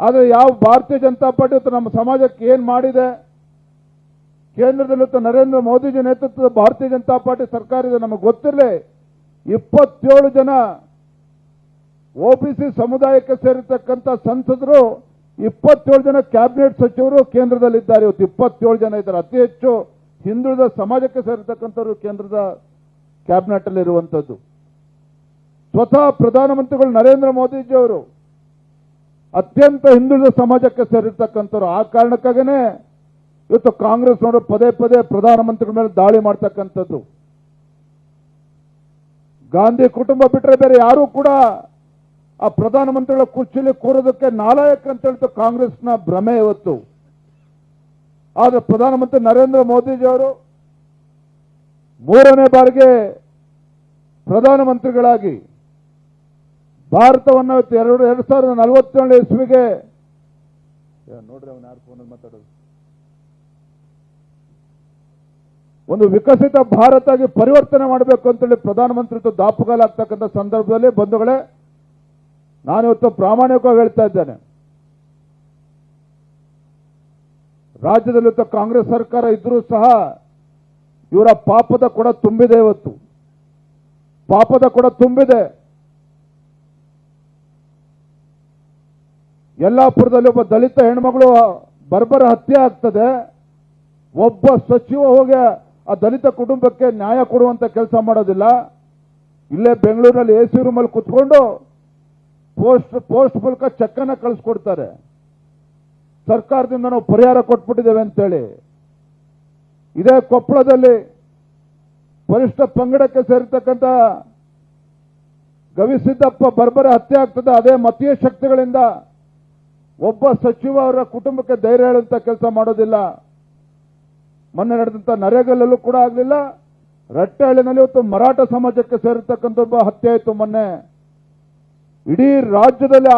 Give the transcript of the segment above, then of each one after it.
ಆದರೆ ಯಾವ ಭಾರತೀಯ ಜನತಾ ಪಾರ್ಟಿ ಇವತ್ತು ನಮ್ಮ ಸಮಾಜಕ್ಕೆ ಏನು ಮಾಡಿದೆ, ಕೇಂದ್ರದಲ್ಲಿ ನರೇಂದ್ರ ಮೋದಿಜಿ ನೇತೃತ್ವದ ಭಾರತೀಯ ಜನತಾ ಪಾರ್ಟಿ ಸರ್ಕಾರ ಇದೆ. ನಮಗೆ ಗೊತ್ತಿರಲಿ, 27 ಜನ OBC ಸಮುದಾಯಕ್ಕೆ ಸೇರಿರ್ತಕ್ಕಂಥ ಸಂಸದರು, 27 ಜನ ಕ್ಯಾಬಿನೆಟ್ ಸಚಿವರು ಕೇಂದ್ರದಲ್ಲಿದ್ದಾರೆ. ಇವತ್ತು 27 ಜನ ಇದ್ದಾರೆ. ಅತಿ ಹೆಚ್ಚು ಹಿಂದುಳಿದ ಸಮಾಜಕ್ಕೆ ಸೇರಿರ್ತಕ್ಕಂಥವ್ರು ಕೇಂದ್ರದ ಕ್ಯಾಬಿನೆಟ್ ಅಲ್ಲಿ ಇರುವಂತದ್ದು. ಸ್ವತಃ ಪ್ರಧಾನಮಂತ್ರಿಗಳು ನರೇಂದ್ರ ಮೋದಿಜಿ ಅವರು ಅತ್ಯಂತ ಹಿಂದುಳಿದ ಸಮಾಜಕ್ಕೆ ಸೇರಿರ್ತಕ್ಕಂಥವ್ರು. ಆ ಕಾರಣಕ್ಕಾಗನೇ ಇವತ್ತು ಕಾಂಗ್ರೆಸ್ ನೋಡು ಪದೇ ಪದೇ ಪ್ರಧಾನಮಂತ್ರಿಗಳ ಮೇಲೆ ದಾಳಿ ಮಾಡ್ತಕ್ಕಂಥದ್ದು. ಗಾಂಧಿ ಕುಟುಂಬ ಬಿಟ್ಟರೆ ಬೇರೆ ಯಾರು ಕೂಡ ಆ ಪ್ರಧಾನಮಂತ್ರಿಗಳ ಕುರ್ಚಿಲಿ ಕೂರೋದಕ್ಕೆ ನಾಲಾಯಕ ಅಂತ ಹೇಳ್ತು ಕಾಂಗ್ರೆಸ್ನ ಭ್ರಮೆ ಇವತ್ತು. ಆದರೆ ಪ್ರಧಾನಮಂತ್ರಿ ನರೇಂದ್ರ ಮೋದಿಜಿ ಅವರು 3ನೇ ಬಾರಿಗೆ ಪ್ರಧಾನಮಂತ್ರಿಗಳಾಗಿ ಭಾರತವನ್ನು 2047 ಇಸ್ವಿಗೆ ನೋಡ್ರಿ ಅವನು ಯಾರು ಫೋನಲ್ಲಿ ಮಾತಾಡೋದು, ಒಂದು ವಿಕಸಿತ ಭಾರತ ಆಗಿ ಪರಿವರ್ತನೆ ಮಾಡಬೇಕು ಅಂತೇಳಿ ಪ್ರಧಾನಮಂತ್ರಿ ದಾಪುಗಾಲಾಗ್ತಕ್ಕಂಥ ಸಂದರ್ಭದಲ್ಲಿ ಬಂಧುಗಳೇ, ನಾನಿವತ್ತು ಪ್ರಾಮಾಣಿಕವಾಗಿ ಹೇಳ್ತಾ ಇದ್ದೇನೆ, ರಾಜ್ಯದಲ್ಲಿ ಕಾಂಗ್ರೆಸ್ ಸರ್ಕಾರ ಇದ್ರೂ ಸಹ ಇವರ ಪಾಪದ ಕೊಡ ತುಂಬಿದೆ. ಇವತ್ತು ಪಾಪದ ಕೊಡ ತುಂಬಿದೆ. ಯಲ್ಲಾಪುರದಲ್ಲಿ ಒಬ್ಬ ದಲಿತ ಹೆಣ್ಮಗಳು ಬರ್ಬರ ಹತ್ಯೆ ಆಗ್ತದೆ. ಒಬ್ಬ ಸಚಿವ ಹೋಗಿ ಆ ದಲಿತ ಕುಟುಂಬಕ್ಕೆ ನ್ಯಾಯ ಕೊಡುವಂತ ಕೆಲಸ ಮಾಡೋದಿಲ್ಲ. ಇಲ್ಲೇ ಬೆಂಗಳೂರಿನಲ್ಲಿ AC ರೂಮಲ್ಲಿ ಕುತ್ಕೊಂಡು ಪೋಸ್ಟ್ ಮೂಲಕ ಚೆಕ್ ಅನ್ನ ಕಳಿಸ್ಕೊಡ್ತಾರೆ. ಸರ್ಕಾರದಿಂದ ನಾವು ಪರಿಹಾರ ಕೊಟ್ಬಿಟ್ಟಿದ್ದೇವೆ ಅಂತೇಳಿ. ಇದೇ ಕೊಪ್ಪಳದಲ್ಲಿ ಪರಿಷ್ಠ ಪಂಗಡಕ್ಕೆ ಸೇರಿರ್ತಕ್ಕಂಥ ಗವಿಸಿದ್ದಪ್ಪ ಬರ್ಬರ ಹತ್ಯೆ ಆಗ್ತದೆ. ಅದೇ ಮತೀಯ ಶಕ್ತಿಗಳಿಂದ ಒಬ್ಬ ಸಚಿವ ಅವರ ಕುಟುಂಬಕ್ಕೆ ಧೈರ್ಯ ಹೇಳುವಂತ ಕೆಲಸ ಮಾಡೋದಿಲ್ಲ. ಮೊನ್ನೆ ನಡೆದಂತ ನರೇಗಲ್ಲೂ ಕೂಡ ಆಗಲಿಲ್ಲ. ರಟ್ಟಹಳ್ಳಿನಲ್ಲಿ ಇವತ್ತು ಮರಾಠ ಸಮಾಜಕ್ಕೆ ಸೇರಿರ್ತಕ್ಕಂಥ ಒಬ್ಬ ಹತ್ಯೆ ಆಯಿತು ಮೊನ್ನೆ. ಇಡೀ ರಾಜ್ಯದಲ್ಲಿ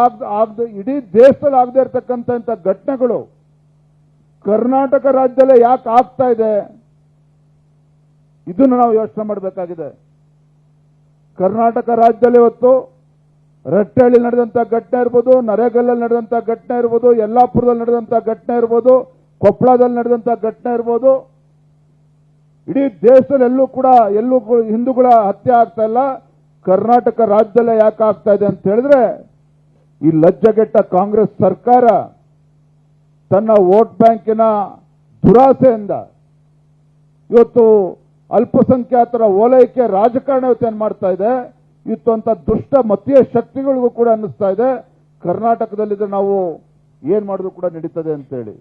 ಇಡೀ ದೇಶದಲ್ಲಿ ಆಗದೆ ಇರತಕ್ಕಂಥ ಘಟನೆಗಳು ಕರ್ನಾಟಕ ರಾಜ್ಯದಲ್ಲೇ ಯಾಕೆ ಆಗ್ತಾ ಇದೆ, ಇದನ್ನು ನಾವು ಯೋಚನೆ ಮಾಡಬೇಕಾಗಿದೆ. ಕರ್ನಾಟಕ ರಾಜ್ಯದಲ್ಲಿ ಇವತ್ತು ರಟ್ಟಹಳ್ಳಿ ನಡೆದಂತ ಘಟನೆ ಇರ್ಬೋದು, ನರೇಗಲ್ಲಲ್ಲಿ ನಡೆದಂತ ಘಟನೆ ಇರ್ಬೋದು, ಯಲ್ಲಾಪುರದಲ್ಲಿ ನಡೆದಂತ ಘಟನೆ ಇರ್ಬೋದು, ಕೊಪ್ಪಳದಲ್ಲಿ ನಡೆದಂತ ಘಟನೆ ಇರ್ಬೋದು, ಇಡೀ ದೇಶದಲ್ಲಿ ಎಲ್ಲೂ ಹಿಂದೂಗಳ ಹತ್ಯೆ ಆಗ್ತಾ ಇಲ್ಲ. ಕರ್ನಾಟಕ ರಾಜ್ಯದಲ್ಲೇ ಯಾಕೆ ಆಗ್ತಾ ಇದೆ ಅಂತ ಹೇಳಿದ್ರೆ, ಈ ಲಜ್ಜೆಗೆಟ್ಟ ಕಾಂಗ್ರೆಸ್ ಸರ್ಕಾರ ತನ್ನ ವೋಟ್ ಬ್ಯಾಂಕಿನ ದುರಾಸೆಯಿಂದ ಇವತ್ತು ಅಲ್ಪಸಂಖ್ಯಾತರ ಓಲೈಕೆ ರಾಜಕಾರಣ ಇವತ್ತು ಏನ್ ಮಾಡ್ತಾ ಇದೆ. ಇವತ್ತು ಅಂತ ದುಷ್ಟ ಮತೀಯ ಶಕ್ತಿಗಳಿಗೂ ಕೂಡ ಅನ್ನಿಸ್ತಾ ಇದೆ ಕರ್ನಾಟಕದಲ್ಲಿದ್ರೆ ನಾವು ಏನ್ ಮಾಡಿದ್ರು ಕೂಡ ನಡೀತದೆ ಅಂತೇಳಿ.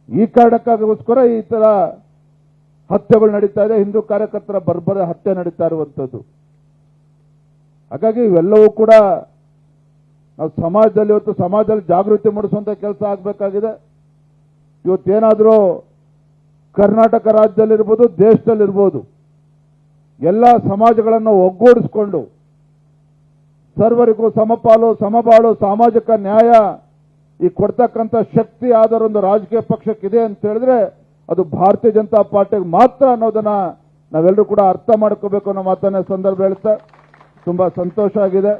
ಈ ಕಾರಣಕ್ಕಾಗೋಸ್ಕರ ಈ ತರ ಹತ್ಯೆಗಳು ನಡೀತಾ ಇದೆ. ಹಿಂದೂ ಕಾರ್ಯಕರ್ತರ ಬರ್ಬರ ಹತ್ಯೆ ನಡೀತಾ ಇರುವಂತದ್ದು. ಹಾಗಾಗಿ ಇವೆಲ್ಲವೂ ಕೂಡ ನಾವು ಸಮಾಜದಲ್ಲಿ ಜಾಗೃತಿ ಮೂಡಿಸುವಂತ ಕೆಲಸ ಆಗಬೇಕಾಗಿದೆ. ಇವತ್ತೇನಾದರೂ ಕರ್ನಾಟಕ ರಾಜ್ಯದಲ್ಲಿರ್ಬೋದು, ದೇಶದಲ್ಲಿರ್ಬೋದು, ಎಲ್ಲ ಸಮಾಜಗಳನ್ನು ಒಗ್ಗೂಡಿಸಿಕೊಂಡು ಸರ್ವರಿಗೂ ಸಮಪಾಲು ಸಮಬಾಳು ಸಾಮಾಜಿಕ ನ್ಯಾಯ ಈ ಕೊಡ್ತಕ್ಕಂಥ ಶಕ್ತಿ ಆದರೊಂದು ರಾಜಕೀಯ ಪಕ್ಷಕ್ಕಿದೆ ಅಂತ ಹೇಳಿದ್ರೆ ಅದು ಭಾರತೀಯ ಜನತಾ ಪಾರ್ಟಿಗೆ ಮಾತ್ರ ಅನ್ನೋದನ್ನ ನಾವೆಲ್ಲರೂ ಕೂಡ ಅರ್ಥ ಮಾಡ್ಕೋಬೇಕು ಅನ್ನೋ ಮಾತನ್ನ ಸಂದರ್ಭ ಹೇಳ್ತಾ ತುಂಬಾ ಸಂತೋಷ ಆಗಿದೆ.